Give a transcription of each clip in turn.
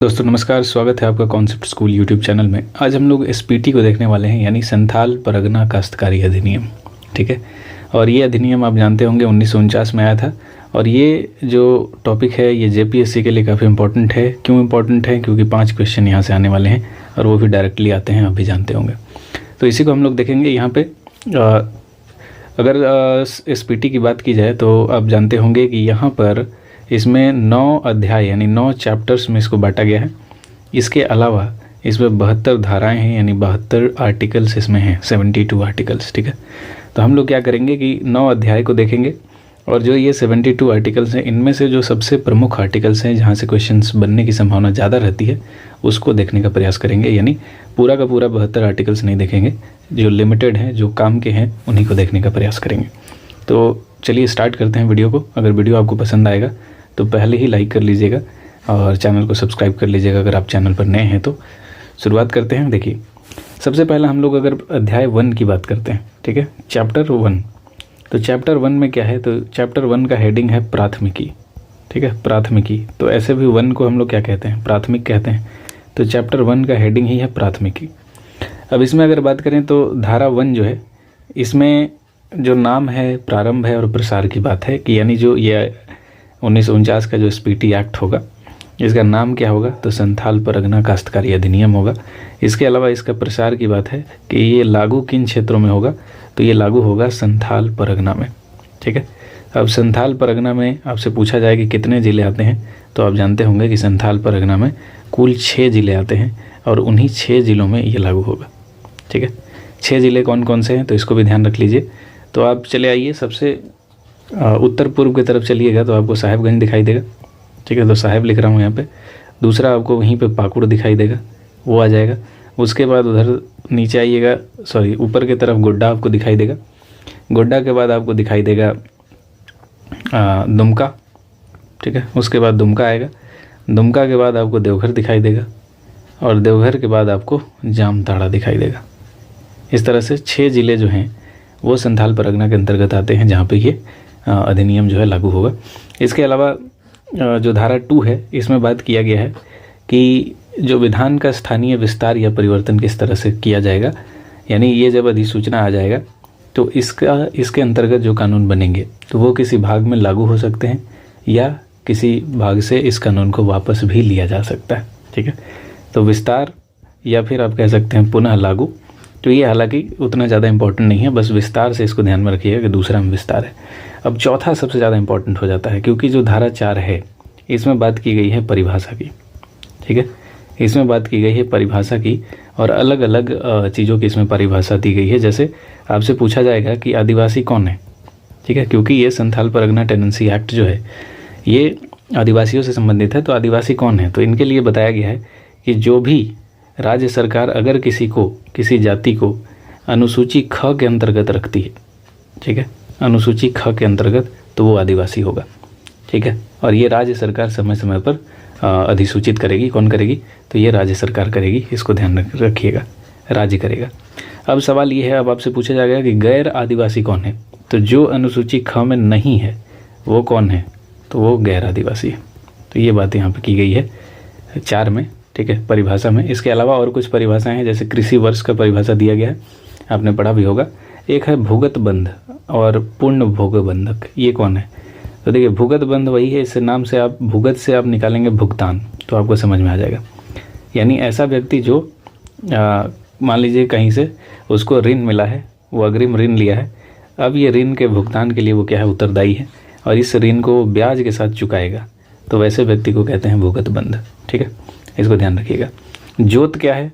दोस्तों नमस्कार, स्वागत है आपका कॉन्सेप्ट स्कूल यूट्यूब चैनल में। आज हम लोग एसपीटी को देखने वाले हैं, यानी संथाल परगना काश्तकारी अधिनियम। ठीक है, और ये अधिनियम आप जानते होंगे 1949 में आया था। और ये जो टॉपिक है ये जेपीएससी के लिए काफ़ी इंपॉर्टेंट है। क्यों इंपॉर्टेंट है? क्योंकि 5 क्वेश्चन यहाँ से आने वाले हैं और वो भी डायरेक्टली आते हैं, आप भी जानते होंगे। तो इसी को हम लोग देखेंगे यहाँ पे। अगर एसपीटी की बात की जाए तो आप जानते होंगे कि यहाँ पर इसमें 9 अध्याय यानी 9 चैप्टर्स में इसको बांटा गया है। इसके अलावा इसमें 72 धाराएं हैं, यानी 72 आर्टिकल्स इसमें हैं, 72 आर्टिकल्स। ठीक है, तो हम लोग क्या करेंगे कि 9 अध्याय को देखेंगे और जो ये 72 आर्टिकल्स हैं इनमें से जो सबसे प्रमुख आर्टिकल्स हैं जहाँ से क्वेश्चंस बनने की संभावना ज़्यादा रहती है उसको देखने का प्रयास करेंगे। यानी पूरा का पूरा 72 आर्टिकल्स नहीं देखेंगे, जो लिमिटेड हैं, जो काम के हैं, उन्हीं को देखने का प्रयास करेंगे। तो चलिए स्टार्ट करते हैं वीडियो को। अगर वीडियो आपको पसंद आएगा तो पहले ही लाइक कर लीजिएगा और चैनल को सब्सक्राइब कर लीजिएगा अगर आप चैनल पर नए हैं। तो शुरुआत करते हैं। देखिए, सबसे पहले हम लोग अगर अध्याय 1 की बात करते हैं, ठीक है, चैप्टर 1। तो चैप्टर 1 में क्या है? तो चैप्टर 1 का हेडिंग है प्राथमिकी। ठीक है, प्राथमिकी। तो ऐसे भी 1 को हम लोग क्या कहते हैं? प्राथमिक कहते हैं। तो चैप्टर 1 का हेडिंग ही है प्राथमिकी। अब इसमें अगर बात करें तो धारा 1 जो है, इसमें जो नाम है, प्रारंभ है और प्रसार की बात है कि यानी जो ये 1949 का जो एसपीटी एक्ट होगा, इसका नाम क्या होगा? तो संथाल परगना काश्तकारी अधिनियम होगा। इसके अलावा इसका प्रसार की बात है कि ये लागू किन क्षेत्रों में होगा? तो ये लागू होगा संथाल परगना में। ठीक है, अब संथाल परगना में आपसे पूछा जाए कि कितने ज़िले आते हैं, तो आप जानते होंगे कि संथाल परगना में कुल 6 ज़िले आते हैं और उन्हीं 6 ज़िलों में ये लागू होगा। ठीक है, 6 ज़िले कौन कौन से हैं तो इसको भी ध्यान रख लीजिए। तो आप चले आइए, सबसे उत्तर पूर्व की तरफ चलिएगा तो आपको साहेबगंज दिखाई देगा। ठीक है, तो साहेब लिख रहा हूँ यहाँ पे। दूसरा आपको वहीं पे पाकुड़ दिखाई देगा, वो आ जाएगा। उसके बाद उधर नीचे आइएगा, सॉरी ऊपर की तरफ गोड्डा आपको दिखाई देगा। गोड्डा के बाद आपको दिखाई देगा दुमका। ठीक है, उसके बाद दुमका आएगा। दुमका के बाद आपको देवघर दिखाई देगा और देवघर के बाद आपको जामताड़ा दिखाई देगा। इस तरह से 6 ज़िले जो हैं वो संथाल परगना के अंतर्गत आते हैं जहाँ पे ये अधिनियम जो है लागू होगा। इसके अलावा जो धारा 2 है इसमें बात किया गया है कि जो विधान का स्थानीय विस्तार या परिवर्तन किस तरह से किया जाएगा, यानी ये जब अधिसूचना आ जाएगा तो इसके अंतर्गत जो कानून बनेंगे तो वो किसी भाग में लागू हो सकते हैं या किसी भाग से इस कानून को वापस भी लिया जा सकता है। ठीक है, तो विस्तार या फिर आप कह सकते हैं पुनः लागू। तो ये हालांकि उतना ज़्यादा इंपॉर्टेंट नहीं है, बस विस्तार से इसको ध्यान में रखिएगा कि दूसरा में विस्तार है। अब चौथा सबसे ज़्यादा इंपॉर्टेंट हो जाता है, क्योंकि जो धारा 4 है इसमें बात की गई है परिभाषा की। ठीक है, इसमें बात की गई है परिभाषा की और अलग अलग चीज़ों की इसमें परिभाषा दी गई है। जैसे आपसे पूछा जाएगा कि आदिवासी कौन है। ठीक है, क्योंकि ये संथाल परगना टेनेंसी एक्ट जो है ये आदिवासियों से संबंधित है। तो आदिवासी कौन है? तो इनके लिए बताया गया है कि जो भी राज्य सरकार अगर किसी जाति को अनुसूची ख के अंतर्गत रखती है, ठीक है, अनुसूची ख के अंतर्गत, तो वो आदिवासी होगा। ठीक है, और ये राज्य सरकार समय समय पर अधिसूचित करेगी। कौन करेगी? तो ये राज्य सरकार करेगी, इसको ध्यान रखिएगा, राज्य करेगा। अब सवाल ये है, अब आपसे पूछा जाएगा कि गैर आदिवासी कौन है? तो जो अनुसूची ख में नहीं है वो कौन है? तो वो गैर आदिवासी है। तो ये बात यहाँ पर की गई है 4 में। ठीक है, परिभाषा में। इसके अलावा और कुछ परिभाषाएं हैं, जैसे कृषि वर्ष का परिभाषा दिया गया है, आपने पढ़ा भी होगा। एक है भूगत बंध और पूर्ण भोग बंधक। ये कौन है? तो देखिए, भूगत बंध वही है, इस नाम से आप भूगत से आप निकालेंगे भुगतान, तो आपको समझ में आ जाएगा। यानी ऐसा व्यक्ति जो मान लीजिए कहीं से उसको ऋण मिला है, वो अग्रिम ऋण लिया है, अब ये ऋण के भुगतान के लिए वो क्या है? उत्तरदायी है और इस ऋण को ब्याज के साथ चुकाएगा, तो वैसे व्यक्ति को कहते हैं भूगत बंध। ठीक है, इसको ध्यान रखिएगा। जोत क्या है?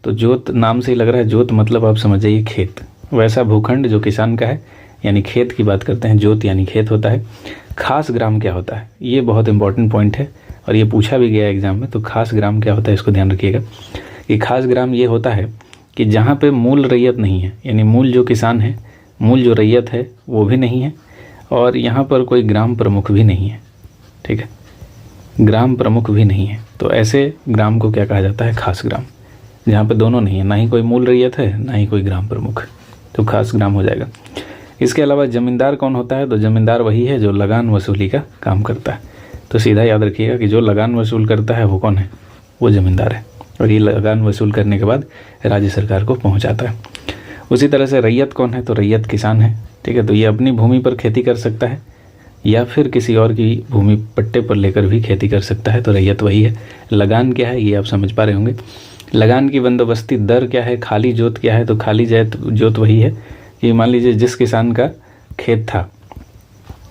तो जोत नाम से ही लग रहा है, जोत मतलब आप समझ जाइए खेत। वैसा भूखंड जो किसान का है, यानी खेत की बात करते हैं, जोत यानी खेत होता है। खास ग्राम क्या होता है? ये बहुत इंपॉर्टेंट पॉइंट है और ये पूछा भी गया एग्जाम में। तो खास ग्राम क्या होता है, इसको ध्यान रखिएगा कि खास ग्राम ये होता है कि जहाँ पे मूल रैयत नहीं है, यानी मूल जो किसान है, मूल जो रैयत है वो भी नहीं है और यहाँ पर कोई ग्राम प्रमुख भी नहीं है। ठीक है, ग्राम प्रमुख भी नहीं है, तो ऐसे ग्राम को क्या कहा जाता है? खास ग्राम। जहाँ पे दोनों नहीं है, ना ही कोई मूल रैयत है ना ही कोई ग्राम प्रमुख, तो खास ग्राम हो जाएगा। इसके अलावा जमींदार कौन होता है? तो जमींदार वही है जो लगान वसूली का काम करता है। तो सीधा याद रखिएगा कि जो लगान वसूल करता है वो कौन है? वो ज़मींदार है, और ये लगान वसूल करने के बाद राज्य सरकार को पहुंचाता है। उसी तरह से रैयत कौन है, तो रैयत किसान है, ठीक है। तो ये अपनी भूमि पर खेती कर सकता है या फिर किसी और की भूमि पट्टे पर लेकर भी खेती कर सकता है, तो रैयत वही है। लगान क्या है ये आप समझ पा रहे होंगे। लगान की बंदोबस्ती दर क्या है, खाली जोत क्या है, तो खाली जोत वही है कि मान लीजिए जिस किसान का खेत था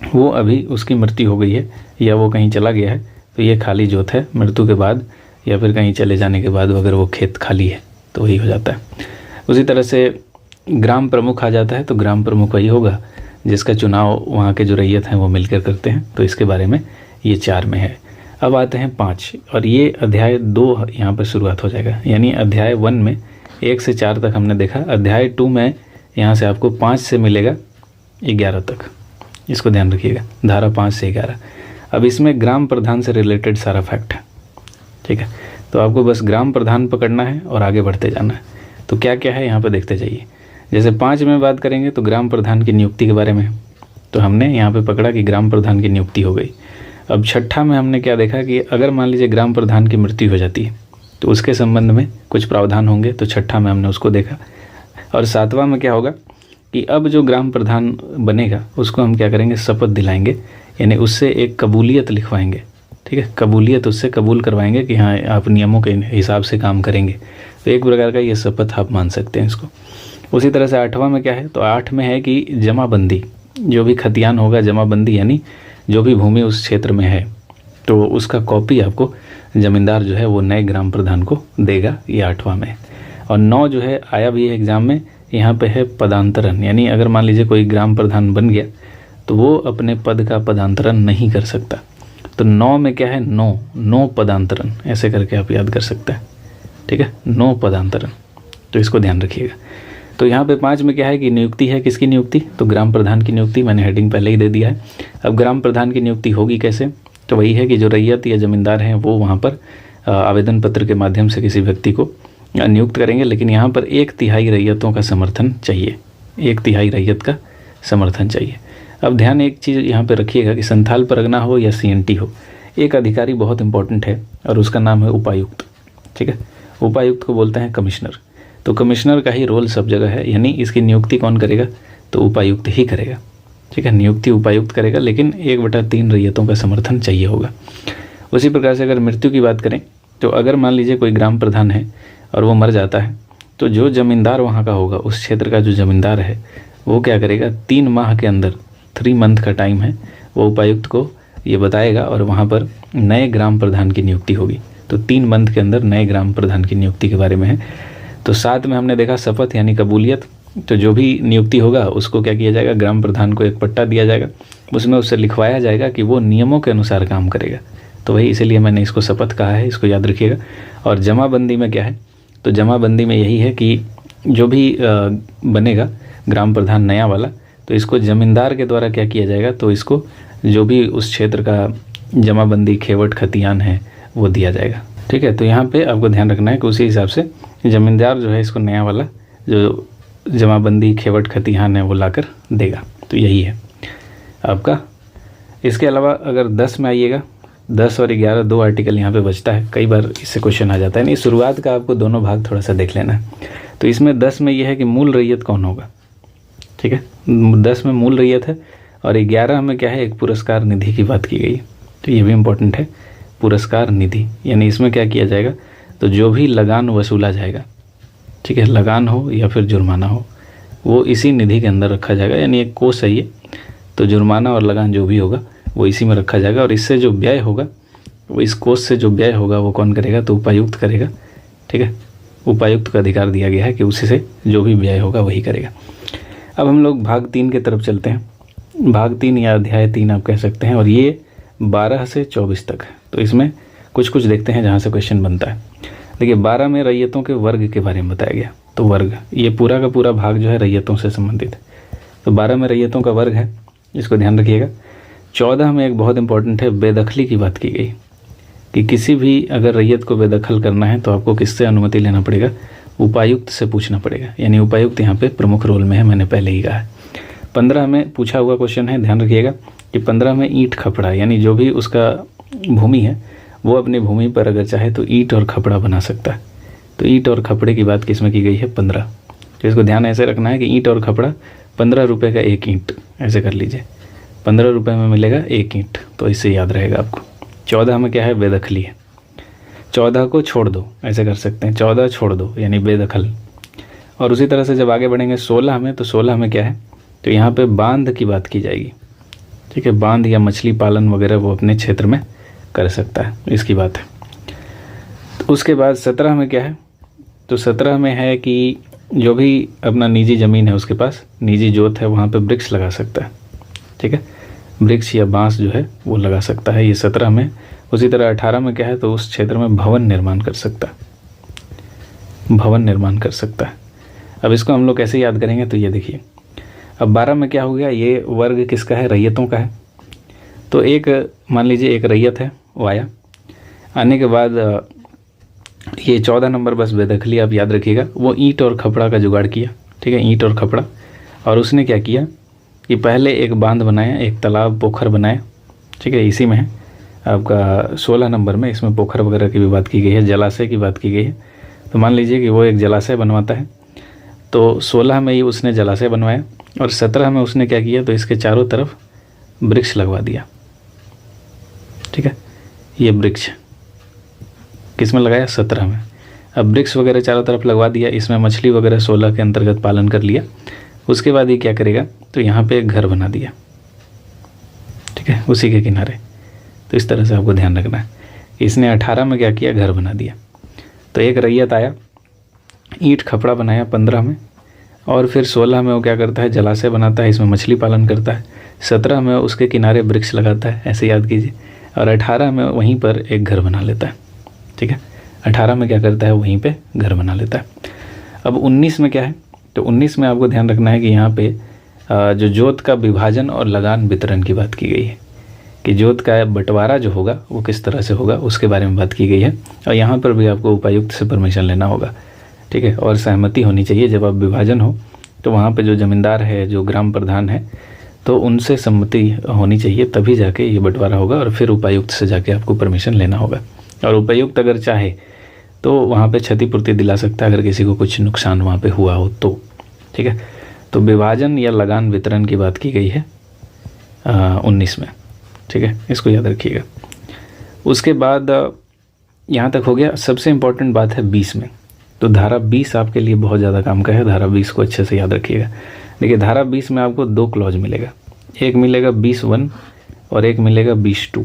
वो अभी उसकी मृत्यु हो गई है या वो कहीं चला गया है, तो ये खाली जोत है। मृत्यु के बाद या फिर कहीं चले जाने के बाद अगर वो खेत खाली है तो वही हो जाता है। उसी तरह से ग्राम प्रमुख आ जाता है, तो ग्राम प्रमुख वही होगा जिसका चुनाव वहाँ के जो रैयत हैं वो मिलकर करते हैं। तो इसके बारे में ये 4 में है। अब आते हैं 5, और ये अध्याय 2 यहाँ पर शुरुआत हो जाएगा। यानी अध्याय 1 में 1 से 4 तक हमने देखा, अध्याय 2 में यहाँ से आपको 5 से मिलेगा 11 तक, इसको ध्यान रखिएगा, धारा 5 से 11। अब इसमें ग्राम प्रधान से रिलेटेड सारा फैक्ट है, ठीक है। तो आपको बस ग्राम प्रधान पकड़ना है और आगे बढ़ते जाना है। तो क्या क्या है यहाँ पर देखते जाइए। जैसे 5 में बात करेंगे तो ग्राम प्रधान की नियुक्ति के बारे में, तो हमने यहाँ पे पकड़ा कि ग्राम प्रधान की नियुक्ति हो गई। अब 6ठा में हमने क्या देखा कि अगर मान लीजिए ग्राम प्रधान की मृत्यु हो जाती है तो उसके संबंध में कुछ प्रावधान होंगे, तो 6ठा में हमने उसको देखा। और 7वां में क्या होगा कि अब जो ग्राम प्रधान बनेगा उसको हम क्या करेंगे, शपथ दिलाएंगे, यानी उससे एक कबूलियत लिखवाएंगे, ठीक है। कबूलियत उससे कबूल करवाएंगे कि हाँ आप नियमों के हिसाब से काम करेंगे। तो एक प्रकार का ये शपथ आप मान सकते हैं इसको। उसी तरह से 8वां में क्या है, तो 8 में है कि जमाबंदी, जो भी खतियान होगा, जमाबंदी यानी जो भी भूमि उस क्षेत्र में है तो उसका कॉपी आपको ज़मींदार जो है वो नए ग्राम प्रधान को देगा, ये 8वां में। और 9 जो है आया भी है एग्ज़ाम में, यहाँ पे है पदांतरण, यानी अगर मान लीजिए कोई ग्राम प्रधान बन गया तो वो अपने पद का पदांतरण नहीं कर सकता। तो 9 में क्या है, नो पदांतरण, ऐसे करके आप याद कर सकते हैं, ठीक है, नो पदांतरण, तो इसको ध्यान रखिएगा। तो यहाँ पे 5 में क्या है कि नियुक्ति है, किसकी नियुक्ति, तो ग्राम प्रधान की नियुक्ति, मैंने हेडिंग पहले ही दे दिया है। अब ग्राम प्रधान की नियुक्ति होगी कैसे, तो वही है कि जो रैयत या ज़मींदार हैं वो वहाँ पर आवेदन पत्र के माध्यम से किसी व्यक्ति को नियुक्त करेंगे, लेकिन यहाँ पर 1/3 रैयतों का समर्थन चाहिए, 1/3 रैयत का समर्थन चाहिए। अब ध्यान एक चीज़ यहाँ पर रखिएगा कि संथाल परगना हो या CNT हो, एक अधिकारी बहुत इंपॉर्टेंट है और उसका नाम है उपायुक्त, ठीक है। उपायुक्त को बोलते हैं कमिश्नर। तो कमिश्नर का ही रोल सब जगह है, यानी इसकी नियुक्ति कौन करेगा, तो उपायुक्त ही करेगा, ठीक है। नियुक्ति उपायुक्त करेगा, लेकिन 1/3 रैयतों का समर्थन चाहिए होगा। उसी प्रकार से अगर मृत्यु की बात करें तो अगर मान लीजिए कोई ग्राम प्रधान है और वो मर जाता है तो जो ज़मींदार वहाँ का होगा, उस क्षेत्र का जो ज़मींदार है वो क्या करेगा, 3 माह के अंदर, 3 मंथ का टाइम है, वो उपायुक्त को ये बताएगा और वहाँ पर नए ग्राम प्रधान की नियुक्ति होगी। तो 3 मंथ के अंदर नए ग्राम प्रधान की नियुक्ति के बारे में है। तो 7 में हमने देखा शपथ यानी कबूलियत, तो जो भी नियुक्ति होगा उसको क्या किया जाएगा, ग्राम प्रधान को एक पट्टा दिया जाएगा, उसमें उससे लिखवाया जाएगा कि वो नियमों के अनुसार काम करेगा। तो वही इसीलिए मैंने इसको शपथ कहा है, इसको याद रखिएगा। और जमाबंदी में क्या है, तो जमाबंदी में यही है कि जो भी बनेगा ग्राम प्रधान नया वाला, तो इसको ज़मींदार के द्वारा क्या किया जाएगा, तो इसको जो भी उस क्षेत्र का जमाबंदी खेवट खतियान है वो दिया जाएगा, ठीक है। तो यहाँ पे आपको ध्यान रखना है कि उसी हिसाब से ज़मींदार जो है इसको नया वाला जो जमाबंदी खेवट खतियान है वो लाकर देगा। तो यही है आपका। इसके अलावा अगर 10 में आइएगा, 10 और 11 2 आर्टिकल यहाँ पे बचता है, कई बार इससे क्वेश्चन आ जाता है। नहीं, शुरुआत का आपको दोनों भाग थोड़ा सा देख लेना है। तो इसमें 10 में ये है कि मूल रैयत कौन होगा, ठीक है। 10 में मूल रैयत है और 11 में क्या है, एक पुरस्कार निधि की बात की गई है। तो ये भी इम्पोर्टेंट है, पुरस्कार निधि, यानी इसमें क्या किया जाएगा, तो जो भी लगान वसूला जाएगा, ठीक है, लगान हो या फिर जुर्माना हो, वो इसी निधि के अंदर रखा जाएगा। यानी एक कोष है ये, तो जुर्माना और लगान जो भी होगा वो इसी में रखा जाएगा। और इससे जो व्यय होगा, वो इस कोष से जो व्यय होगा वो कौन करेगा, तो उपायुक्त करेगा, ठीक है। उपायुक्त का अधिकार दिया गया है कि उसी से जो भी व्यय होगा वही करेगा। अब हम लोग भाग 3 की तरफ चलते हैं। भाग 3 या अध्याय 3 आप कह सकते हैं, और ये 12 से 24 तक है। तो इसमें कुछ देखते हैं जहाँ से क्वेश्चन बनता है। देखिए 12 में रैयतों के वर्ग के बारे में बताया गया। तो वर्ग, ये पूरा का पूरा भाग जो है रैयतों से संबंधित है। तो 12 में रैयतों का वर्ग है, इसको ध्यान रखिएगा। 14 में एक बहुत इंपॉर्टेंट है, बेदखली की बात की गई कि किसी भी अगर रैयत को बेदखल करना है तो आपको किससे अनुमति लेना पड़ेगा, उपायुक्त से पूछना पड़ेगा। यानी उपायुक्त यहाँ पे प्रमुख रोल में है, मैंने पहले ही कहा है। 15 में पूछा हुआ क्वेश्चन है, ध्यान रखिएगा कि 15 में ईंट खपड़ा, यानी जो भी उसका भूमि है वो अपनी भूमि पर अगर चाहे तो ईंट और खपड़ा बना सकता है। तो ईंट और खपड़े की बात किसमें की गई है? 15। तो इसको ध्यान ऐसे रखना है कि ईंट और खपड़ा 15 रुपये का एक ईंट, ऐसे कर लीजिए, 15 रुपये में मिलेगा एक ईंट, तो इससे याद रहेगा आपको। 14 में क्या है? बेदखली है, 14 को छोड़ दो, ऐसे कर सकते हैं, 14 छोड़ दो यानी बेदखल। और उसी तरह से जब आगे बढ़ेंगे 16 में, तो 16 में क्या है? तो यहाँ पे बांध की बात की जाएगी, ठीक है, बांध या मछली पालन वगैरह वो अपने क्षेत्र में कर सकता है, इसकी बात है। तो उसके बाद 17 में क्या है? तो 17 में है कि जो भी अपना निजी ज़मीन है उसके पास, निजी जोत है, वहाँ पे वृक्ष लगा सकता है, ठीक है, वृक्ष या बांस जो है वो लगा सकता है, ये 17 में। उसी तरह 18 में क्या है? तो उस क्षेत्र में भवन निर्माण कर सकता है, भवन निर्माण कर सकता है। अब इसको हम लोग कैसे याद करेंगे? तो ये देखिए, अब 12 में क्या हो गया? ये वर्ग किसका है? रैयतों का है। तो एक मान लीजिए एक रैयत है, वो आया, आने के बाद ये 14 नंबर बस बेदखली आप याद रखिएगा, वो ईंट और खपड़ा का जुगाड़ किया, ठीक है, ईंट और खपड़ा। और उसने क्या किया कि पहले एक बांध बनाया, एक तालाब पोखर बनाया, ठीक है, इसी में है आपका 16 नंबर में, इसमें पोखर वगैरह की भी बात की गई है, जलाशय की बात की गई है। तो मान लीजिए कि वो एक जलाशय बनवाता है, तो 16 में ही उसने जलाशय बनवाया और 17 में उसने क्या किया? तो इसके चारों तरफ वृक्ष लगवा दिया, ठीक है, ये वृक्ष किस में लगाया? 17 में। अब वृक्ष वगैरह चारों तरफ लगवा दिया, इसमें मछली वगैरह 16 के अंतर्गत पालन कर लिया। उसके बाद ये क्या करेगा? तो यहाँ पे एक घर बना दिया, ठीक है, उसी के किनारे। तो इस तरह से आपको ध्यान रखना है। इसने 18 में क्या किया? घर बना दिया। तो एक रैयत आया, ईंट खपड़ा बनाया 15 में, और फिर 16 में वो क्या करता है? जलाशय बनाता है, इसमें मछली पालन करता है। 17 में उसके किनारे वृक्ष लगाता है, ऐसे याद कीजिए। और 18 में वहीं पर एक घर बना लेता है, ठीक है, 18 में क्या करता है? वहीं पे घर बना लेता है। अब 19 में क्या है? तो 19 में आपको ध्यान रखना है कि यहाँ पे जो जोत का विभाजन और लगान वितरण की बात की गई है, कि जोत का बंटवारा जो होगा वो किस तरह से होगा, उसके बारे में बात की गई है। और यहाँ पर भी आपको उपायुक्त से परमिशन लेना होगा, ठीक है, और सहमति होनी चाहिए। जब आप विभाजन हो तो वहाँ पे जो ज़मींदार है, जो ग्राम प्रधान है, तो उनसे सम्मति होनी चाहिए, तभी जाके ये बंटवारा होगा। और फिर उपायुक्त से जाके आपको परमिशन लेना होगा। और उपायुक्त अगर चाहे तो वहाँ पे क्षतिपूर्ति दिला सकता है अगर किसी को कुछ नुकसान वहाँ पे हुआ हो तो, ठीक है। तो विभाजन या लगान वितरण की बात की गई है 19 में, ठीक है, इसको याद रखिएगा। उसके बाद यहाँ तक हो गया। सबसे इम्पोर्टेंट बात है 20 में। तो धारा 20 आपके लिए बहुत ज़्यादा काम का है। धारा 20 को अच्छे से याद रखिएगा। देखिए, धारा 20 में आपको 2 क्लॉज मिलेगा, एक मिलेगा 20(1) और एक मिलेगा 20(2).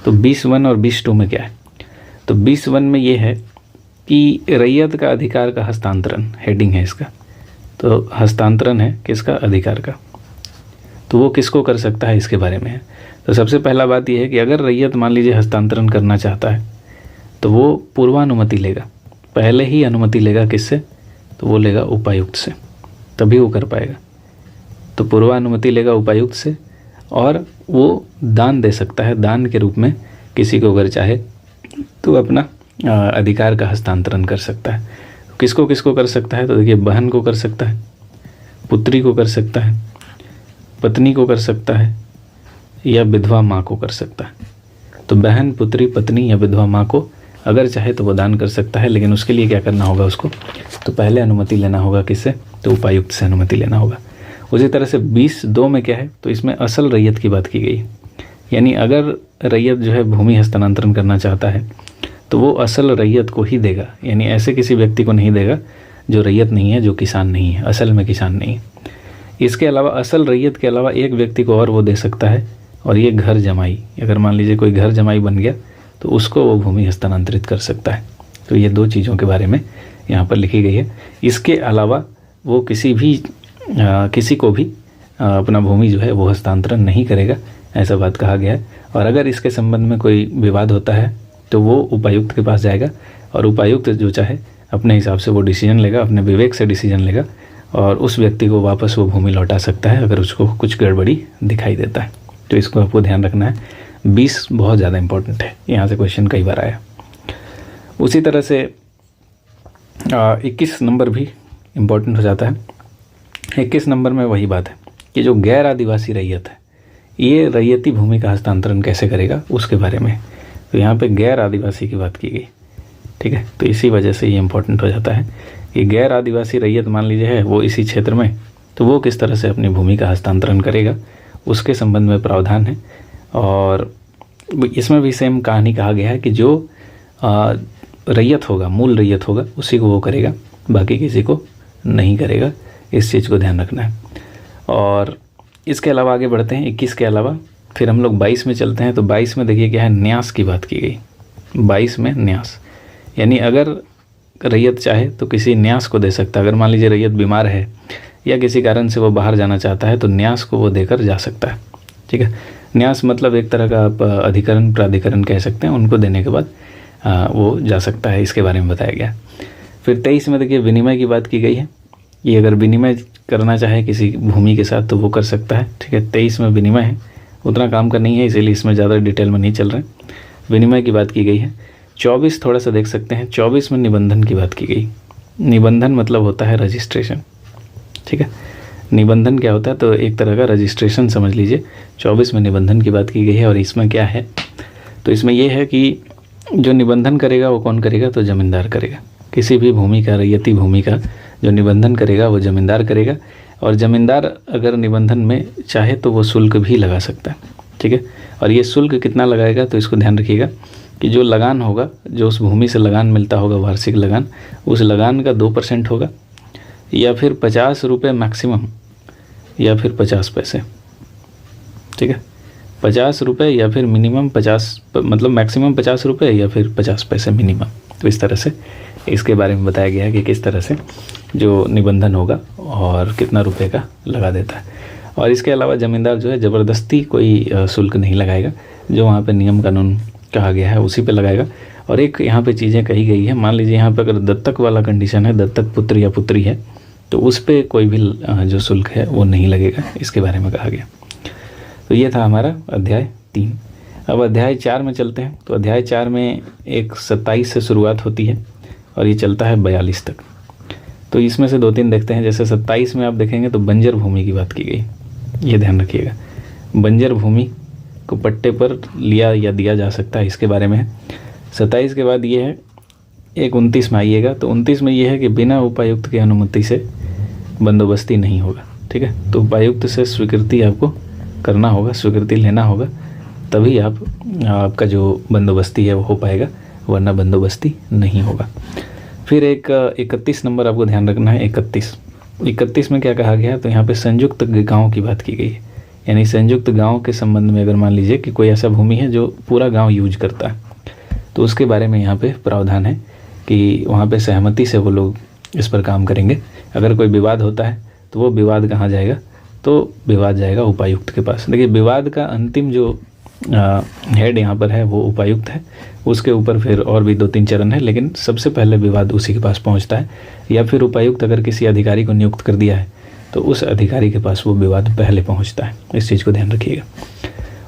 तो 20(1) और 20(2) में क्या है? तो 20(1) में ये है कि रैयत का अधिकार का हस्तांतरण, हेडिंग है इसका। तो हस्तांतरण है किसका? अधिकार का। तो वो किसको कर सकता है, इसके बारे में है। तो सबसे पहला बात यह है कि अगर रैयत मान लीजिए हस्तांतरण करना चाहता है तो वो पूर्वानुमति लेगा, पहले ही अनुमति लेगा। किससे? तो वो लेगा उपायुक्त से, तभी वो कर पाएगा। तो पूर्वानुमति लेगा उपायुक्त से, और वो दान दे सकता है, दान के रूप में किसी को अगर चाहे तो अपना अधिकार का हस्तांतरण कर सकता है। किसको किसको कर सकता है? तो देखिए, बहन को कर सकता है, पुत्री को कर सकता है, पत्नी को कर सकता है, या विधवा माँ को कर सकता है। तो बहन, पुत्री, पत्नी या विधवा माँ को अगर चाहे तो वो दान कर सकता है, लेकिन उसके लिए क्या करना होगा उसको? तो पहले अनुमति लेना होगा। किससे? तो उपायुक्त से अनुमति लेना होगा। उसी तरह से 20(2) में क्या है? तो इसमें असल रैयत की बात की गई, यानी अगर रैयत जो है भूमि हस्तांतरण करना चाहता है तो वो असल रैयत को ही देगा, यानी ऐसे किसी व्यक्ति को नहीं देगा जो रैयत नहीं है, जो किसान नहीं है, असल में किसान नहीं है। इसके अलावा असल रैयत के अलावा एक व्यक्ति को और वो दे सकता है, और ये घर जमाई। अगर मान लीजिए कोई घर जमाई बन गया तो उसको वो भूमि हस्तांतरित कर सकता है। तो ये 2 चीज़ों के बारे में यहाँ पर लिखी गई है। इसके अलावा वो किसी को भी अपना भूमि जो है वो हस्तांतरण नहीं करेगा, ऐसा बात कहा गया है। और अगर इसके संबंध में कोई विवाद होता है तो वो उपायुक्त के पास जाएगा, और उपायुक्त जो चाहे अपने हिसाब से वो डिसीजन लेगा, अपने विवेक से डिसीजन लेगा, और उस व्यक्ति को वापस वो भूमि लौटा सकता है अगर उसको कुछ गड़बड़ी दिखाई देता है। तो इसको आपको ध्यान रखना है। 20 बहुत ज़्यादा इंपॉर्टेंट है, यहाँ से क्वेश्चन कई बार आया। उसी तरह से 21 नंबर भी इम्पोर्टेंट हो जाता है। 21 नंबर में वही बात है कि जो गैर आदिवासी रैयत है, ये रैयती भूमि का हस्तांतरण कैसे करेगा उसके बारे में। तो यहाँ पे गैर आदिवासी की बात की गई, ठीक है। तो इसी वजह से ये इम्पोर्टेंट हो जाता है कि गैर आदिवासी रैयत मान लीजिए है वो इसी क्षेत्र में, तो वो किस तरह से अपनी भूमि का हस्तांतरण करेगा, उसके संबंध में प्रावधान है। और इसमें भी सेम कहानी कहा गया है कि जो रैयत होगा, मूल रैयत होगा, उसी को वो करेगा, बाकी किसी को नहीं करेगा। इस चीज़ को ध्यान रखना है। और इसके अलावा आगे बढ़ते हैं 21 के अलावा, फिर हम लोग 22 में चलते हैं। तो 22 में देखिए क्या है, न्यास की बात की गई। 22 में न्यास, यानी अगर रैयत चाहे तो किसी न्यास को दे सकता है। अगर मान लीजिए रैयत बीमार है या किसी कारण से वो बाहर जाना चाहता है तो न्यास को वो देकर जा सकता है, ठीक है। न्यास मतलब एक तरह का आप अधिकरण, प्राधिकरण कह सकते हैं, उनको देने के बाद वो जा सकता है। इसके बारे में बताया गया। फिर 23 में देखिए विनिमय की बात की गई है। ये अगर विनिमय करना चाहे किसी भूमि के साथ तो वो कर सकता है, ठीक है। 23 में विनिमय है, उतना काम का नहीं है, इसीलिए इसमें ज़्यादा डिटेल में नहीं चल रहे हैं। विनिमय की बात की गई है। 24 थोड़ा सा देख सकते हैं। 24 में निबंधन की बात की गई। निबंधन मतलब होता है रजिस्ट्रेशन, ठीक है। निबंधन क्या होता है, तो एक तरह का रजिस्ट्रेशन समझ लीजिए। 24 में निबंधन की बात की गई है। और इसमें क्या है, तो इसमें यह है कि जो निबंधन करेगा वो कौन करेगा, तो जमींदार करेगा। किसी भी भूमि का, रैयती भूमि का जो निबंधन करेगा वो जमींदार करेगा। और जमींदार अगर निबंधन में चाहे तो वो शुल्क भी लगा सकता है, ठीक है। और ये शुल्क कितना लगाएगा, तो इसको ध्यान रखिएगा कि जो लगान होगा, जो उस भूमि से लगान मिलता होगा, वार्षिक लगान, उस लगान का 2% होगा, या फिर 50 रुपये मैक्सिमम, या फिर 50 पैसे, ठीक है। 50 रुपये या फिर मिनिमम 50, मतलब मैक्सिमम 50 रुपये या फिर 50 पैसे मिनिमम। तो इस तरह से इसके बारे में बताया गया है कि किस तरह से जो निबंधन होगा और कितना रुपए का लगा देता है। और इसके अलावा ज़मींदार जो है ज़बरदस्ती कोई शुल्क नहीं लगाएगा, जो वहाँ पे नियम कानून कहा गया है उसी पे लगाएगा। और एक यहाँ पे चीज़ें कही गई है, मान लीजिए यहाँ पे अगर दत्तक वाला कंडीशन है, दत्तक पुत्र या पुत्री है, तो उस पर कोई भी जो शुल्क है वो नहीं लगेगा, इसके बारे में कहा गया। तो ये था हमारा अध्याय 3। अब अध्याय 4 में चलते हैं। तो अध्याय 4 में एक 27 से शुरुआत होती है और ये चलता है 42 तक। तो इसमें से 2-3 देखते हैं। जैसे 27 में आप देखेंगे तो बंजर भूमि की बात की गई, ये ध्यान रखिएगा। बंजर भूमि को पट्टे पर लिया या दिया जा सकता है, इसके बारे में है। 27 के बाद ये है, एक 29 में आइएगा। तो 29 में ये है कि बिना उपायुक्त की अनुमति से बंदोबस्ती नहीं होगा, ठीक है। तो उपायुक्त से स्वीकृति आपको करना होगा, स्वीकृति लेना होगा, तभी आपका जो बंदोबस्ती है वो हो पाएगा, वरना बंदोबस्ती नहीं होगा। फिर एक 31 नंबर आपको ध्यान रखना है। 31 में क्या कहा गया है, तो यहाँ पे संयुक्त गांव की बात की गई है। यानी संयुक्त गांव के संबंध में अगर मान लीजिए कि कोई ऐसा भूमि है जो पूरा गांव यूज करता है, तो उसके बारे में यहाँ पे प्रावधान है कि वहाँ पे सहमति से वो लोग इस पर काम करेंगे। अगर कोई विवाद होता है तो वो विवाद कहाँ जाएगा, तो विवाद जाएगा उपायुक्त के पास। देखिए विवाद का अंतिम जो हेड यहाँ पर है वो उपायुक्त है, उसके ऊपर फिर और भी 2-3 चरण है, लेकिन सबसे पहले विवाद उसी के पास पहुँचता है। या फिर उपायुक्त अगर किसी अधिकारी को नियुक्त कर दिया है तो उस अधिकारी के पास वो विवाद पहले पहुँचता है। इस चीज़ को ध्यान रखिएगा।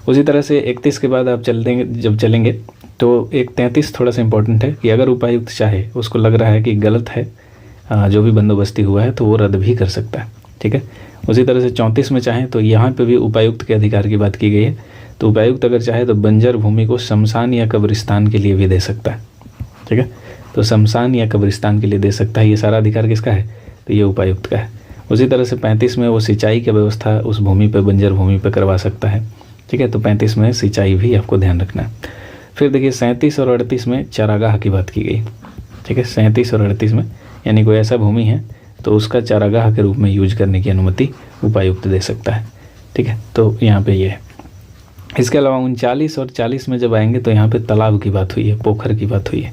उसी तरह से 31 के बाद आप जब चलेंगे तो एक 33 थोड़ा सा इंपॉर्टेंट है कि अगर उपायुक्त चाहे, उसको लग रहा है कि गलत है जो भी बंदोबस्ती हुआ है, तो वो रद्द भी कर सकता है, ठीक है। उसी तरह से 34 में चाहें तो यहाँ पे भी उपायुक्त के अधिकार की बात की गई है। तो उपायुक्त अगर चाहे तो बंजर भूमि को शमशान या कब्रिस्तान के लिए भी दे सकता है, ठीक है। तो शमशान या कब्रिस्तान के लिए दे सकता है। ये सारा अधिकार किसका है, तो ये उपायुक्त का है। उसी तरह से 35 में वो सिंचाई की व्यवस्था उस भूमि पर, बंजर भूमि पर करवा सकता है, ठीक है। तो 35 में सिंचाई भी आपको ध्यान रखना है। फिर देखिए 37 और 38 में चारागाह की बात की गई, ठीक है। 37 और 38 में यानी कोई ऐसा भूमि है तो उसका चारागाह के रूप में यूज करने की अनुमति उपायुक्त दे सकता है, ठीक है। तो यहाँ पे ये है। इसके अलावा 39 और 40 में जब आएंगे तो यहाँ पे तालाब की बात हुई है, पोखर की बात हुई है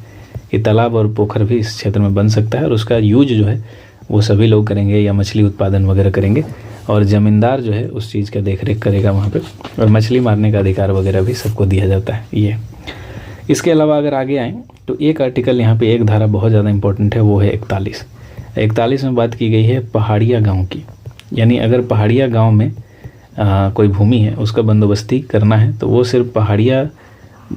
कि तालाब और पोखर भी इस क्षेत्र में बन सकता है और उसका यूज जो है वो सभी लोग करेंगे या मछली उत्पादन वगैरह करेंगे। और ज़मींदार जो है उस चीज़ का देख रेख करेगा वहाँ पे, और मछली मारने का अधिकार वगैरह भी सबको दिया जाता है ये। इसके अलावा अगर आगे आएँ तो एक आर्टिकल यहाँ पे, एक धारा बहुत ज़्यादा इंपॉर्टेंट है, वो है 41 में बात की गई है पहाड़िया गांव की। यानी अगर पहाड़िया गांव में कोई भूमि है, उसका बंदोबस्ती करना है तो वो सिर्फ पहाड़िया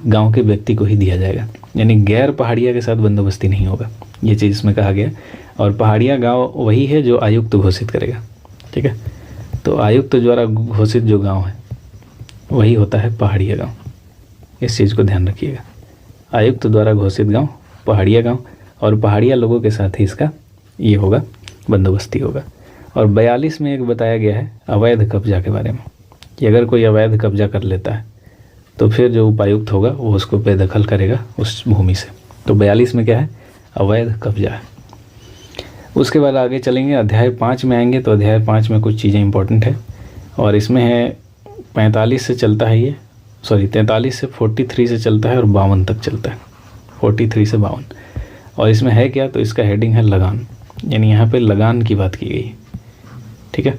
गांव के व्यक्ति को ही दिया जाएगा, यानी गैर पहाड़िया के साथ बंदोबस्ती नहीं होगा, ये चीज़ इसमें कहा गया। और पहाड़िया गांव वही है जो आयुक्त घोषित करेगा, ठीक है। तो आयुक्त द्वारा घोषित जो गाँव है वही होता है पहाड़िया गाँव, इस चीज़ को ध्यान रखिएगा। आयुक्त द्वारा घोषित गांव पहाड़िया गांव, और पहाड़िया लोगों के साथ ही इसका ये होगा, बंदोबस्ती होगा। और 42 में एक बताया गया है अवैध कब्जा के बारे में, कि अगर कोई अवैध कब्जा कर लेता है तो फिर जो उपायुक्त होगा वो उसको बेदखल करेगा उस भूमि से। तो 42 में क्या है, अवैध कब्जा है। उसके बाद आगे चलेंगे, अध्याय 5 में आएंगे। तो अध्याय 5 में कुछ चीज़ें इंपॉर्टेंट है, और इसमें है 45 से चलता है ये, 43 से 43 से चलता है और 52 तक चलता है, 43 से 52। और इसमें है क्या, तो इसका हेडिंग है लगान, यानी यहाँ पे लगान की बात की गई है। ठीक है,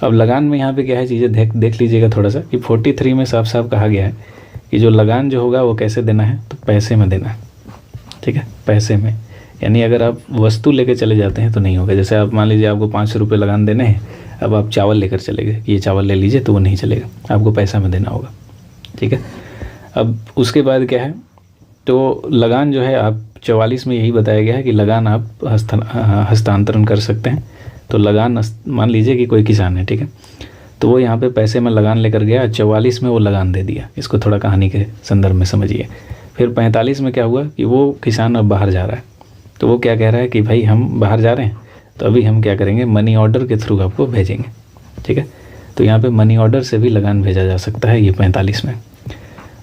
अब लगान में यहाँ पे क्या है चीज़ें देख लीजिएगा थोड़ा सा, कि 43 में साफ साफ कहा गया है कि जो लगान जो होगा वो कैसे देना है, तो पैसे में देना है। ठीक है, पैसे में, यानी अगर आप वस्तु लेके चले जाते हैं तो नहीं होगा। जैसे आप मान लीजिए आपको 500 रुपये लगान देने हैं, अब आप चावल लेकर चले गए कि ये चावल ले लीजिए, तो वो नहीं चलेगा, आपको पैसा में देना होगा। ठीक है, अब उसके बाद क्या है, तो लगान जो है आप 44 में यही बताया गया है कि लगान आप हस्तांतरण कर सकते हैं। तो लगान, मान लीजिए कि कोई किसान है, ठीक है, तो वो यहाँ पे पैसे में लगान लेकर गया, 44 में वो लगान दे दिया। इसको थोड़ा कहानी के संदर्भ में समझिए। फिर 45 में क्या हुआ कि वो किसान अब बाहर जा रहा है, तो वो क्या कह रहा है कि भाई हम बाहर जा रहे हैं, तो अभी हम क्या करेंगे, मनी ऑर्डर के थ्रू आपको भेजेंगे। ठीक है, तो यहाँ पे मनी ऑर्डर से भी लगान भेजा जा सकता है, ये 45 में।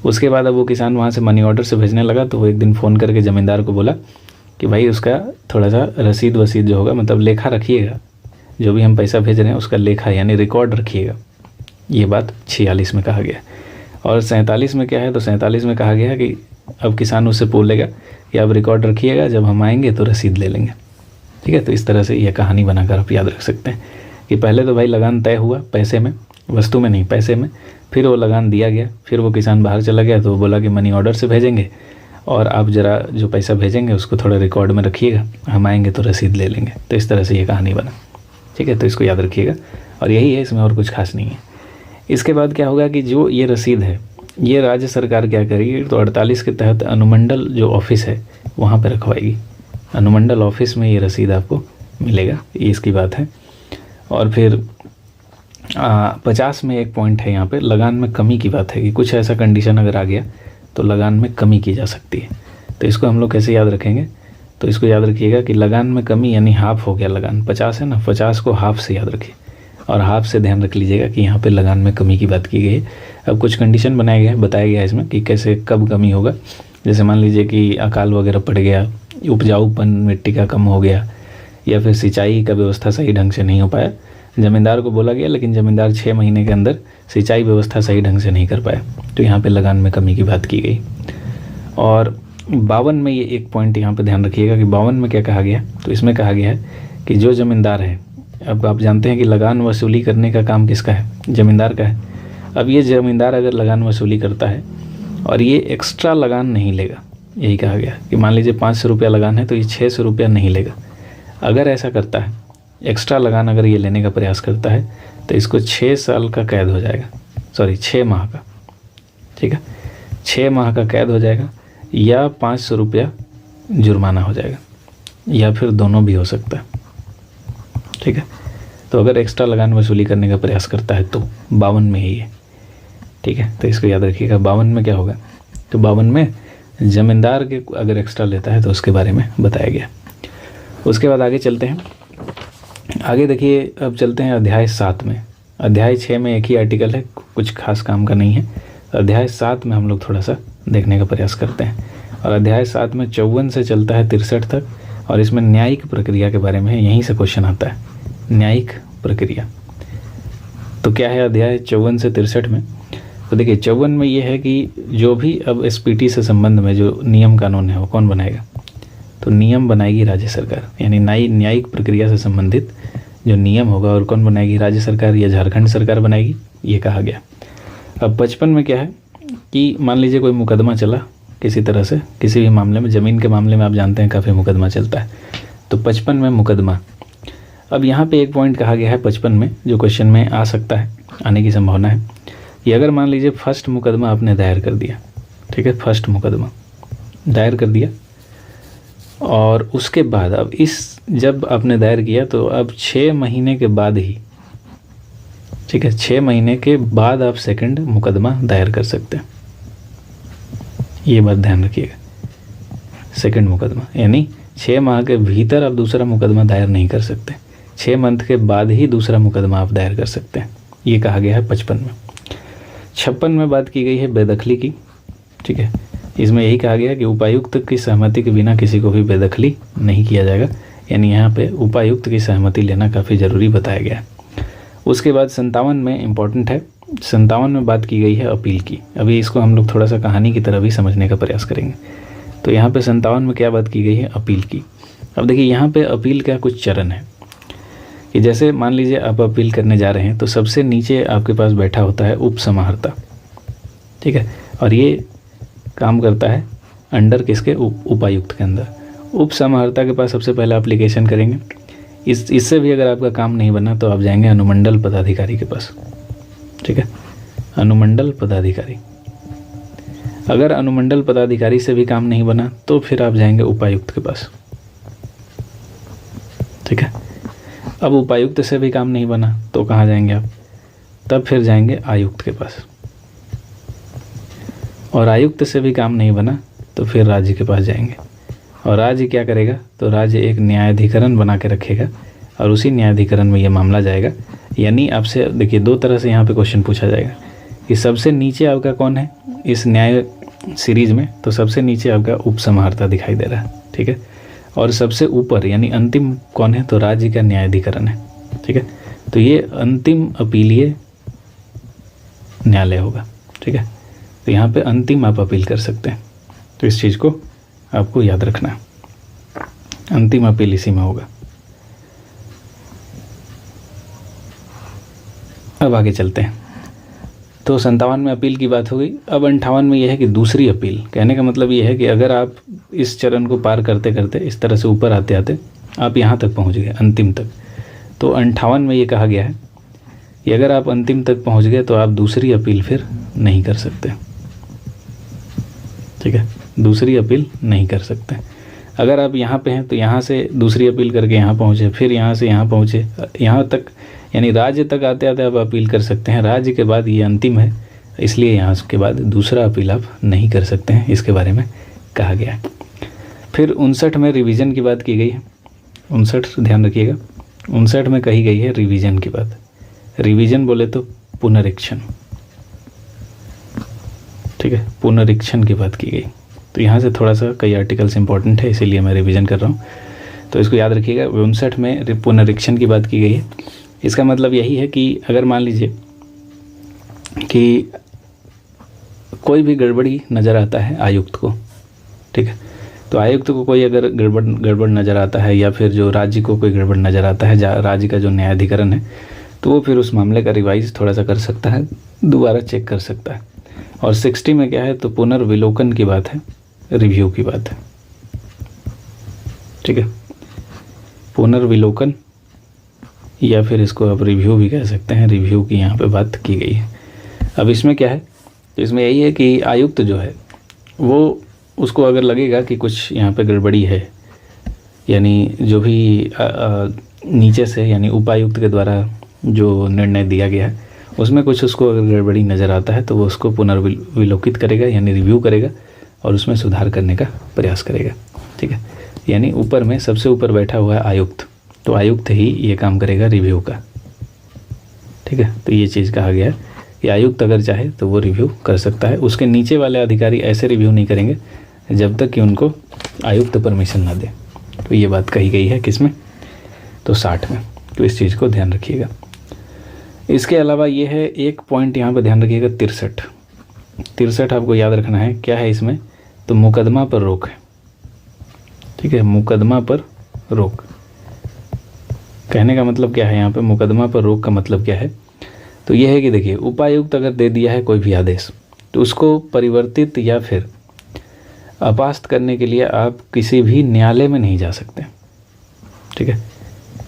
उसके बाद अब वो किसान वहाँ से मनी ऑर्डर से भेजने लगा, तो वो एक दिन फ़ोन करके ज़मींदार को बोला कि भाई उसका थोड़ा सा रसीद वसीद जो होगा, मतलब लेखा रखिएगा, जो भी हम पैसा भेज रहे हैं उसका लेखा यानी रिकॉर्ड रखिएगा। ये बात 46 में कहा गया। और 47 में क्या है, तो 47 में कहा गया कि अब किसान उससे बोलेगा कि आप रिकॉर्ड रखिएगा, जब हम आएंगे तो रसीद ले लेंगे। ठीक है, तो इस तरह से यह कहानी बनाकर आप याद रख सकते हैं कि पहले तो भाई लगान तय हुआ पैसे में, वस्तु में नहीं, पैसे में। फिर वो लगान दिया गया, फिर वो किसान बाहर चला गया, तो वो बोला कि मनी ऑर्डर से भेजेंगे, और आप ज़रा जो पैसा भेजेंगे उसको थोड़ा रिकॉर्ड में रखिएगा, हम आएंगे तो रसीद ले लेंगे। तो इस तरह से ये कहानी बना। ठीक है, तो इसको याद रखिएगा, और यही है, इसमें और कुछ खास नहीं है। इसके बाद क्या होगा कि जो ये रसीद है, ये राज्य सरकार क्या करेगी, तो 48 के तहत अनुमंडल जो ऑफिस है वहाँ पर रखवाएगी। अनुमंडल ऑफिस में ये रसीद आपको मिलेगा, ये इसकी बात है। और फिर 50 में एक पॉइंट है यहाँ पे, लगान में कमी की बात है कि कुछ ऐसा कंडीशन अगर आ गया तो लगान में कमी की जा सकती है। तो इसको हम लोग कैसे याद रखेंगे, तो इसको याद रखिएगा कि लगान में कमी यानी हाफ हो गया लगान, 50 है ना, 50 को हाफ से याद रखिए, और हाफ से ध्यान रख लीजिएगा कि यहाँ पे लगान में कमी की बात की गई है। अब कुछ कंडीशन बनाया गया है, बताया गया है इसमें कि कैसे कब कमी होगा। जैसे मान लीजिए कि अकाल वगैरह पड़ गया, उपजाऊपन मिट्टी का कम हो गया, या फिर सिंचाई का व्यवस्था सही ढंग से नहीं हो पाया। ज़मींदार को बोला गया, लेकिन ज़मींदार 6 महीने के अंदर सिंचाई व्यवस्था सही ढंग से नहीं कर पाया, तो यहाँ पे लगान में कमी की बात की गई। और 52 में ये एक पॉइंट यहाँ पे ध्यान रखिएगा कि 52 में क्या कहा गया, तो इसमें कहा गया है कि जो ज़मींदार है, अब आप जानते हैं कि लगान वसूली करने का काम किसका है, ज़मींदार का है। अब ये ज़मींदार अगर लगान वसूली करता है और ये एक्स्ट्रा लगान नहीं लेगा, यही कहा गया कि मान लीजिए 500 रुपया लगान है तो ये 600 रुपया नहीं लेगा। अगर ऐसा करता है, एक्स्ट्रा लगान अगर ये लेने का प्रयास करता है, तो इसको 6 साल का कैद हो जाएगा, 6 माह का। ठीक है, 6 माह का कैद हो जाएगा, या 500 रुपया जुर्माना हो जाएगा, या फिर दोनों भी हो सकता है। ठीक है, तो अगर एक्स्ट्रा लगान वसूली करने का प्रयास करता है तो 52 में ही है। ठीक है, तो इसको याद रखिएगा। 52 में क्या होगा, तो 52 में ज़मींदार के अगर एक्स्ट्रा लेता है तो उसके बारे में बताया गया। उसके बाद आगे चलते हैं, आगे देखिए, अब चलते हैं अध्याय 7 में। अध्याय 6 में एक ही आर्टिकल है, कुछ खास काम का नहीं है। अध्याय 7 में हम लोग थोड़ा सा देखने का प्रयास करते हैं, और अध्याय 7 में 54 से चलता है 63 तक, और इसमें न्यायिक प्रक्रिया के बारे में है। यहीं से क्वेश्चन आता है, न्यायिक प्रक्रिया। तो क्या है अध्याय 54 से 63 में, तो देखिए 54 में ये है कि जो भी अब एसपीटी से संबंध में जो नियम कानून है वो कौन बनाएगा, तो नियम बनाएगी राज्य सरकार, यानी न्यायिक प्रक्रिया से संबंधित जो नियम होगा और कौन बनाएगी, राज्य सरकार या झारखंड सरकार बनाएगी, ये कहा गया। अब 55 में क्या है कि मान लीजिए कोई मुकदमा चला किसी तरह से, किसी भी मामले में, ज़मीन के मामले में आप जानते हैं काफ़ी मुकदमा चलता है, तो 55 में मुकदमा। अब यहाँ पे एक पॉइंट कहा गया है 55 में, जो क्वेश्चन में आ सकता है, आने की संभावना है, कि अगर मान लीजिए फर्स्ट मुकदमा आपने दायर कर दिया, ठीक है, फर्स्ट मुकदमा दायर कर दिया, और उसके बाद अब जब आपने दायर किया तो अब 6 महीने के बाद ही, ठीक है, 6 महीने के बाद आप सेकंड मुकदमा दायर कर सकते हैं। ये बात ध्यान रखिएगा। सेकंड मुकदमा, यानी 6 माह के भीतर आप दूसरा मुकदमा दायर नहीं कर सकते, 6 मंथ के बाद ही दूसरा मुकदमा आप दायर कर सकते हैं। ये कहा गया है 55 में। 56 में बात की गई है बेदखली की, ठीक है। इसमें यही कहा गया कि उपायुक्त की सहमति के बिना किसी को भी बेदखली नहीं किया जाएगा, यानी यहाँ पे उपायुक्त की सहमति लेना काफ़ी ज़रूरी बताया गया है। उसके बाद 57 में इम्पॉर्टेंट है, 57 में बात की गई है अपील की। अभी इसको हम लोग थोड़ा सा कहानी की तरह भी समझने का प्रयास करेंगे। तो यहाँ पे 57 में क्या बात की गई है? अपील की। अब देखिए यहाँ पे अपील का कुछ चरण है कि जैसे मान लीजिए आप अपील करने जा रहे हैं तो सबसे नीचे आपके पास बैठा होता है उप समाहर्ता, ठीक है, और ये काम करता है अंडर किसके? उपायुक्त के अंदर। उप समाहर्ता के पास सबसे पहले एप्लीकेशन करेंगे। इससे भी अगर आपका काम नहीं बना तो आप जाएंगे अनुमंडल पदाधिकारी के पास, ठीक है, अनुमंडल पदाधिकारी। अगर अनुमंडल पदाधिकारी से भी काम नहीं बना तो फिर आप जाएंगे उपायुक्त के पास, ठीक है। अब उपायुक्त से भी काम नहीं बना तो कहाँ जाएंगे आप? तब फिर जाएंगे आयुक्त के पास, और आयुक्त से भी काम नहीं बना तो फिर राज्य के पास जाएंगे। और राज्य क्या करेगा? तो राज्य एक न्यायाधिकरण बना के रखेगा और उसी न्यायाधिकरण में ये मामला जाएगा। यानी आपसे देखिए 2 तरह से यहाँ पे क्वेश्चन पूछा जाएगा कि सबसे नीचे आपका कौन है इस न्याय सीरीज में? तो सबसे नीचे आपका उप समाहर्ता दिखाई दे रहा है, ठीक है। और सबसे ऊपर यानी अंतिम कौन है? तो राज्य का न्यायाधिकरण है, ठीक है। तो ये अंतिम अपीलीय न्यायालय होगा, ठीक है। तो यहाँ पे अंतिम आप अपील कर सकते हैं, तो इस चीज़ को आपको याद रखना है, अंतिम अपील इसी में होगा। अब आगे चलते हैं। तो 57 में अपील की बात हो गई। अब 58 में यह है कि दूसरी अपील। कहने का मतलब ये है कि अगर आप इस चरण को पार करते करते इस तरह से ऊपर आते आते आप यहाँ तक पहुँच गए, अंतिम तक, तो 58 में ये कहा गया है कि अगर आप अंतिम तक पहुँच गए तो आप दूसरी अपील फिर नहीं कर सकते, ठीक है। दूसरी अपील नहीं कर सकते। अगर आप यहाँ पे हैं तो यहाँ से दूसरी अपील करके यहाँ पहुँचे, फिर यहाँ से यहाँ पहुँचे, यहाँ तक यानी राज्य तक आते आते आप अपील कर सकते हैं। राज्य के बाद ये अंतिम है, इसलिए यहाँ के बाद दूसरा अपील आप नहीं कर सकते हैं, इसके बारे में कहा गया है। फिर 59 में रिवीजन की बात की गई है। 59 ध्यान रखिएगा, 59 में कही गई है रिवीजन की बात। रिवीजन बोले तो पुनरीक्षण, ठीक है, पुनरीक्षण की बात की गई। तो यहाँ से थोड़ा सा कई आर्टिकल्स इंपॉर्टेंट है, इसीलिए मैं रिवीजन कर रहा हूँ, तो इसको याद रखिएगा। 59 में पुनरीक्षण की बात की गई है। इसका मतलब यही है कि अगर मान लीजिए कि कोई भी गड़बड़ी नज़र आता है आयुक्त को, ठीक है, तो आयुक्त को कोई अगर गड़बड़ नज़र आता है या फिर जो राज्य को कोई गड़बड़ नज़र आता है, राज्य का जो न्यायाधिकरण है, तो वो फिर उस मामले का रिवाइज थोड़ा सा कर सकता है, दोबारा चेक कर सकता है। और 60 में क्या है? तो पुनर्विलोकन की बात है, रिव्यू की बात है, ठीक है, पुनर्विलोकन या फिर इसको आप रिव्यू भी कह सकते हैं, रिव्यू की यहाँ पे बात की गई है। अब इसमें क्या है? तो इसमें यही है कि आयुक्त जो है वो उसको अगर लगेगा कि कुछ यहाँ पे गड़बड़ी है, यानी जो भी नीचे से यानी उपायुक्त के द्वारा जो निर्णय दिया गया है उसमें कुछ उसको अगर गड़बड़ी नज़र आता है तो वो उसको पुनर्विलोकित करेगा, यानी रिव्यू करेगा और उसमें सुधार करने का प्रयास करेगा, ठीक है। यानी ऊपर में सबसे ऊपर बैठा हुआ है आयुक्त, तो आयुक्त ही ये काम करेगा रिव्यू का, ठीक है। तो ये चीज़ कहा गया है कि आयुक्त अगर चाहे तो वो रिव्यू कर सकता है। उसके नीचे वाले अधिकारी ऐसे रिव्यू नहीं करेंगे जब तक कि उनको आयुक्त परमिशन ना दे। तो ये बात कही गई है किसमें? तो 60 में। तो इस चीज़ को ध्यान रखिएगा। इसके अलावा ये है एक पॉइंट यहाँ पर ध्यान रखिएगा, 63 आपको याद रखना है। क्या है इसमें? तो मुकदमा पर रोक है, ठीक है, मुकदमा पर रोक। कहने का मतलब क्या है यहाँ पे? मुकदमा पर रोक का मतलब क्या है? तो ये है कि देखिए उपायुक्त अगर दे दिया है कोई भी आदेश तो उसको परिवर्तित या फिर अपास्त करने के लिए आप किसी भी न्यायालय में नहीं जा सकते, ठीक है,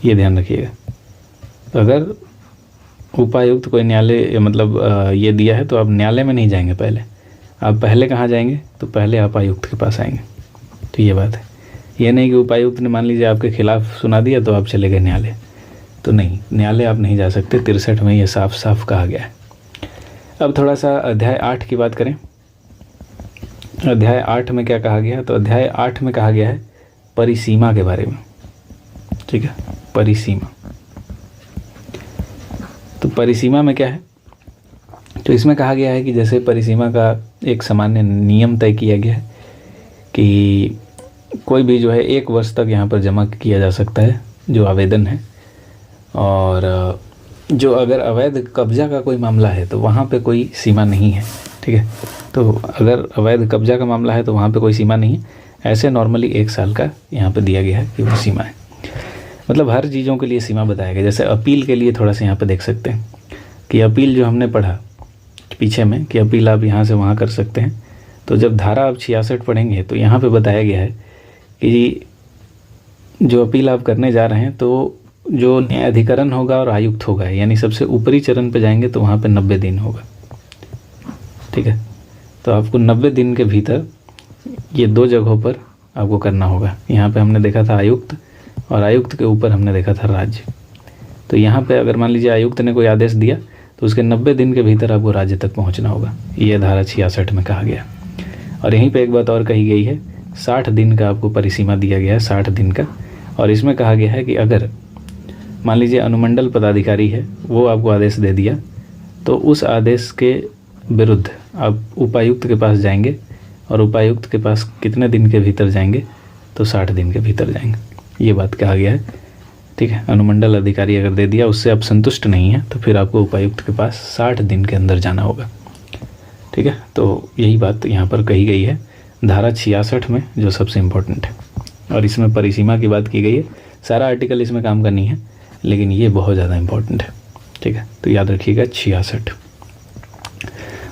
ये ध्यान रखिएगा। अगर उपायुक्त कोई न्यायालय मतलब ये दिया है तो आप न्यायालय में नहीं जाएंगे, पहले आप कहाँ जाएंगे? तो पहले आप आयुक्त के पास आएंगे। तो ये बात है, ये नहीं कि उपायुक्त ने मान लीजिए आपके खिलाफ सुना दिया तो आप चले गए न्यायालय, तो नहीं, न्यायालय आप नहीं जा सकते। 63 में ये साफ साफ कहा गया है। अब थोड़ा सा अध्याय 8 की बात करें अध्याय 8 में क्या कहा गया है? तो अध्याय 8 में कहा गया है परिसीमा के बारे में। ठीक है, परिसीमा। तो परिसीमा में क्या है? तो इसमें कहा गया है कि जैसे परिसीमा का एक सामान्य नियम तय किया गया है कि कोई भी जो है 1 वर्ष तक यहाँ पर जमा किया जा सकता है जो आवेदन है, और जो अगर अवैध कब्जा का कोई मामला है तो वहाँ पे कोई सीमा नहीं है। ठीक है, तो अगर अवैध कब्जा का मामला है तो वहाँ पे कोई सीमा नहीं है। ऐसे नॉर्मली 1 साल का यहाँ पे दिया गया है कि वो सीमा है। मतलब हर चीज़ों के लिए सीमा बताया गया। जैसे अपील के लिए थोड़ा सा यहाँ पे देख सकते हैं कि अपील जो हमने पढ़ा पीछे में कि अपील आप यहाँ से वहाँ कर सकते हैं। तो जब धारा आप 66 पढ़ेंगे तो यहाँ पे बताया गया है कि जो अपील आप करने जा रहे हैं तो जो न्यायाधिकरण होगा और आयुक्त होगा, यानी सबसे ऊपरी चरण पे जाएंगे तो वहाँ पे 90 दिन होगा। ठीक है, तो आपको 90 दिन के भीतर ये 2 जगहों पर आपको करना होगा। यहाँ पे हमने देखा था आयुक्त, और आयुक्त के ऊपर हमने देखा था राज्य। तो यहाँ पे अगर मान लीजिए आयुक्त ने कोई आदेश दिया तो उसके 90 दिन के भीतर आपको राज्य तक पहुँचना होगा। ये धारा 66 में कहा गया। और यहीं पे एक बात और कही गई है, 60 दिन का आपको परिसीमा दिया गया है, 60 दिन का। और इसमें कहा गया है कि अगर मान लीजिए अनुमंडल पदाधिकारी है, वो आपको आदेश दे दिया तो उस आदेश के विरुद्ध आप उपायुक्त के पास जाएंगे, और उपायुक्त के पास कितने दिन के भीतर जाएंगे? तो 60 दिन के भीतर जाएंगे। ये बात कहा गया है। ठीक है, अनुमंडल अधिकारी अगर दे दिया, उससे आप संतुष्ट नहीं हैं, तो फिर आपको उपायुक्त के पास 60 दिन के अंदर जाना होगा। ठीक है, तो यही बात यहाँ पर कही गई है धारा 66 में, जो सबसे इम्पोर्टेंट है। और इसमें परिसीमा की बात की गई है। सारा आर्टिकल इसमें काम करनी है, लेकिन ये बहुत ज़्यादा इम्पोर्टेंट है। ठीक है, तो याद रखिएगा 66।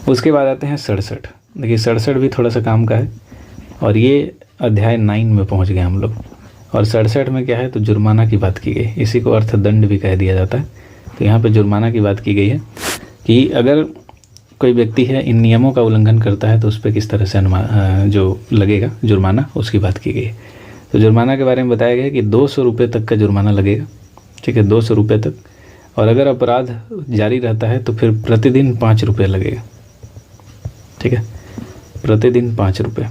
उसके बाद आते हैं 67। देखिए 67 भी थोड़ा सा काम का है, और ये अध्याय 9 में पहुंच गए हम लोग। और 67 में क्या है? तो जुर्माना की बात की गई। इसी को अर्थदंड भी कह दिया जाता है। तो यहाँ पे जुर्माना की बात की गई है कि अगर कोई व्यक्ति है इन नियमों का उल्लंघन करता है तो उस पर किस तरह से जो लगेगा जुर्माना, उसकी बात की गई है। तो जुर्माना के बारे में बताया गया है कि 200 रुपये तक का जुर्माना लगेगा। ठीक है, 200 रुपये तक। और अगर अपराध जारी रहता है तो फिर प्रतिदिन 5 रुपये लगेगा। ठीक है, प्रतिदिन 5 रुपये।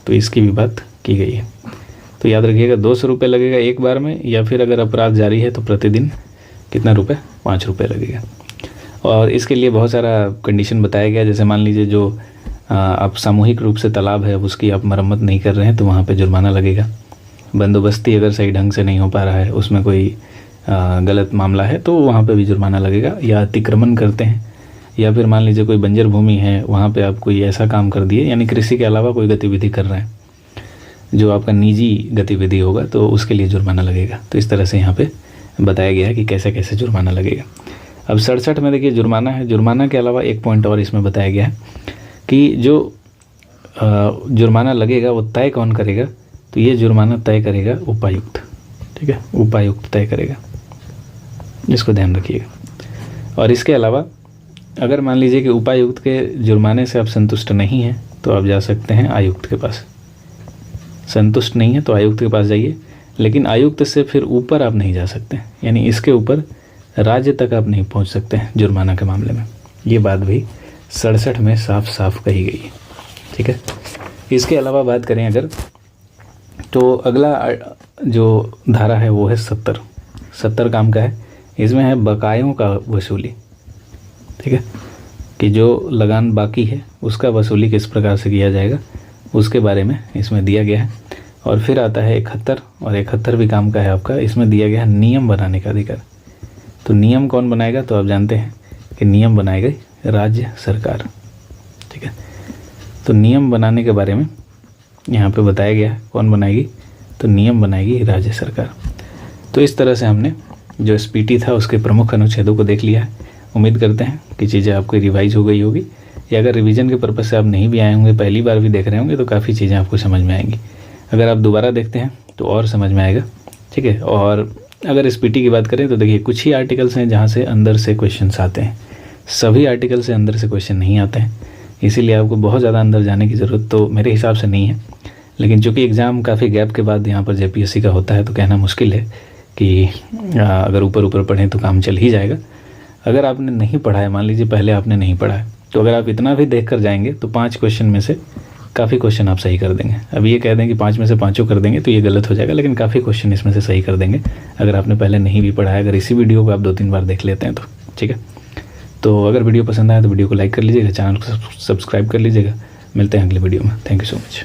तो इसकी भी बात की गई है। तो याद रखिएगा 200 रुपये लगेगा एक बार में, या फिर अगर अपराध जारी है तो प्रतिदिन कितना रुपये? 5 रुपये लगेगा। और इसके लिए बहुत सारा कंडीशन बताया गया। जैसे मान लीजिए जो आप सामूहिक रूप से तालाब है उसकी आप मरम्मत नहीं कर रहे हैं तो वहाँ पे जुर्माना लगेगा। बंदोबस्ती अगर सही ढंग से नहीं हो पा रहा है, उसमें कोई गलत मामला है तो वहाँ पे भी जुर्माना लगेगा। या अतिक्रमण करते हैं, या फिर मान लीजिए कोई बंजर भूमि है, वहाँ पे आप कोई ऐसा काम कर दिए, यानी कृषि के अलावा कोई गतिविधि कर रहे हैं जो आपका निजी गतिविधि होगा, तो उसके लिए जुर्माना लगेगा। तो इस तरह से यहाँ पे बताया गया है कि कैसे कैसे जुर्माना लगेगा। अब 67 में देखिए जुर्माना है। जुर्माना के अलावा एक पॉइंट और इसमें बताया गया है कि जो जुर्माना लगेगा वो तय कौन करेगा? तो ये जुर्माना तय करेगा उपायुक्त। ठीक है, उपायुक्त तय करेगा, इसको ध्यान रखिएगा। और इसके अलावा अगर मान लीजिए कि उपायुक्त के जुर्माने से आप संतुष्ट नहीं हैं तो आप जा सकते हैं आयुक्त के पास। संतुष्ट नहीं है तो आयुक्त के पास जाइए, लेकिन आयुक्त से फिर ऊपर आप नहीं जा सकते, यानी इसके ऊपर राज्य तक आप नहीं पहुंच सकते हैं जुर्माना के मामले में। ये बात भी 67 में साफ साफ कही गई है। ठीक है, इसके अलावा बात करें अगर, तो अगला जो धारा है वो है 70 काम का है। इसमें है बकायों का वसूली। ठीक है, कि जो लगान बाकी है उसका वसूली किस प्रकार से किया जाएगा उसके बारे में इसमें दिया गया है। और फिर आता है 71, और 71 भी काम का है आपका। इसमें दिया गया है नियम बनाने का अधिकार। तो नियम कौन बनाएगा? तो आप जानते हैं कि नियम बनाएगी राज्य सरकार। ठीक है, तो नियम बनाने के बारे में यहाँ पे बताया गया है कौन बनाएगी? तो नियम बनाएगी राज्य सरकार। तो इस तरह से हमने जो एसपीटी था उसके प्रमुख अनुच्छेदों को देख लिया है। उम्मीद करते हैं कि चीज़ें आपकी रिवाइज हो गई होगी, या अगर रिवीजन के पर्पज़ से आप नहीं भी आए होंगे, पहली बार भी देख रहे होंगे, तो काफ़ी चीज़ें आपको समझ में आएंगी। अगर आप दोबारा देखते हैं तो और समझ में आएगा। ठीक है, और अगर एसपीटी की बात करें तो देखिए कुछ ही आर्टिकल्स हैं जहाँ से अंदर से क्वेश्चंस आते हैं, सभी आर्टिकल से अंदर से क्वेश्चन नहीं आते हैं, इसीलिए आपको बहुत ज़्यादा अंदर जाने की ज़रूरत तो मेरे हिसाब से नहीं है। लेकिन चूँकि एग्ज़ाम काफ़ी गैप के बाद यहाँ पर जेपीएससी का होता है तो कहना मुश्किल है कि अगर ऊपर ऊपर पढ़ें तो काम चल ही जाएगा। अगर आपने नहीं पढ़ा है, मान लीजिए पहले आपने नहीं पढ़ा है, तो अगर आप इतना भी देख कर जाएंगे तो 5 क्वेश्चन में से काफ़ी क्वेश्चन आप सही कर देंगे। अब ये कह दें कि 5 में से 5 कर देंगे तो ये गलत हो जाएगा, लेकिन काफ़ी क्वेश्चन इसमें से सही कर देंगे अगर आपने पहले नहीं भी पढ़ा है, अगर इसी वीडियो को आप 2-3 बार देख लेते हैं तो। ठीक है, तो अगर वीडियो पसंद आया तो वीडियो को लाइक कर लीजिएगा, चैनल को सब्सक्राइब कर लीजिएगा। मिलते हैं अगले वीडियो में। Thank you so much.